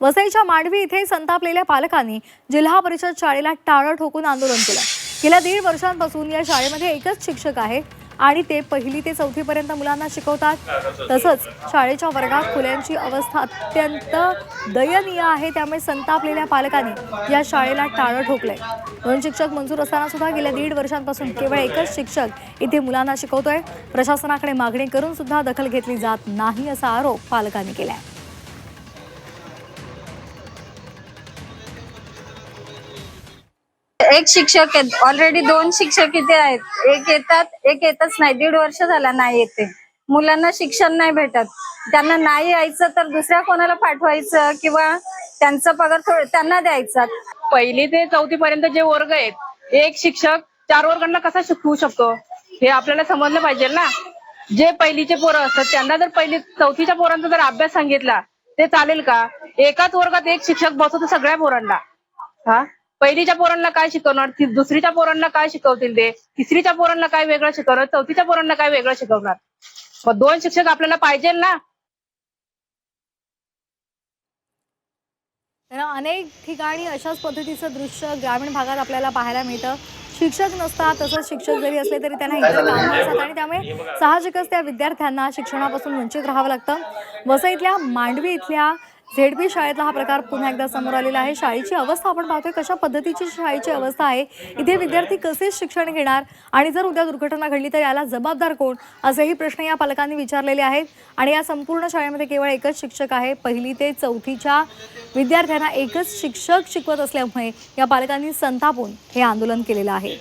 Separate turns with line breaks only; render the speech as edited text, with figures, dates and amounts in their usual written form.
वसईच्या मांडवी इथे संतापलेल्या पालकांनी जिल्हा परिषद शाळेला टाळं ठोकून आंदोलन केलं। गेल्या 1.5 वर्षांपासून या शाळेमध्ये एकच शिक्षक आहे आणि ते 1ली ते 4थी पर्यंत मुलांना शिकवतात। तसंच शाळेच्या वर्गात खोल्यांची अवस्था अत्यंत दयनीय आहे। त्यामुळे संतापलेल्या पालकांनी या शाळेला टाळं ठोकलंय। 2 शिक्षक मंजूर असताना सुद्धा गेल्या 1.5 वर्षांपासून केवळ एकच शिक्षक इथे मुलांना शिकवतोय। प्रशासनाकडे मागणी करून सुद्धा दखल घेतली जात नाही असा आरोप पालकांनी केलाय।
एक शिक्षक आहेत, ऑलरेडी 2 शिक्षक इथे आहेत। एक येतात, एक येतच नाही। 1.5 वर्ष झाला नाही येते। मुलांना शिक्षण नाही भेटत। त्यांना नाही यायचं तर दुसऱ्या कोणाला पाठवायचं किंवा त्यांचा पगार त्यांना द्यायचा।
1ली ते 4थी पर्यंत जे वर्ग आहेत, एक शिक्षक 4 वर्गांना कसा शिकवू शकतो हे आपल्याला समजलं पाहिजे ना। जे 1लीचे पोरं असतात त्यांना जर 1ली 4थीच्या पोरांचा जर अभ्यास सांगितला ते चालेल का? एकाच वर्गात एक शिक्षक बसवतो सगळ्या पोरांना। 1लीच्या पोरांना काय शिकवणार, 2रीच्या पोरांना काय शिकवतील ते, 3रीच्या पोरांना काय वेगळं शिकवणार, 4थीच्या पोरांना काय वेगळं शिकवणार। मग 2 शिक्षक आपल्याला पाहिजे ना।
अनेक ठिकाणी अशाच पद्धतीचं दृश्य ग्रामीण भागात आपल्याला पाहायला मिळतं। शिक्षक नसतात, तसंच शिक्षक जरी असले तरी त्यांना इतर कामं असतात आणि त्यामुळे साहजिकच त्या विद्यार्थ्यांना शिक्षणापासून वंचित राहावं लागतं। वसईतल्या मांडवी इथल्या झेडपी शाळेतला हा प्रकार पुन्हा एकदा समोर आलेला आहे। शाळेची अवस्था आपण पाहतोय, कशा पद्धतीची शाळेची अवस्था आहे। इथे विद्यार्थी कसे शिक्षण घेणार आणि जर उद्या दुर्घटना घडली तर याला जबाबदार कोण, असेही प्रश्न या पालकांनी विचारलेले आहेत। आणि या संपूर्ण शाळेमध्ये केवळ एकच शिक्षक आहे। 1ली ते 4थीच्या विद्यार्थ्यांना एकच शिक्षक शिकवत असल्यामुळे या पालकांनी संतापून हे आंदोलन केलेलं आहे।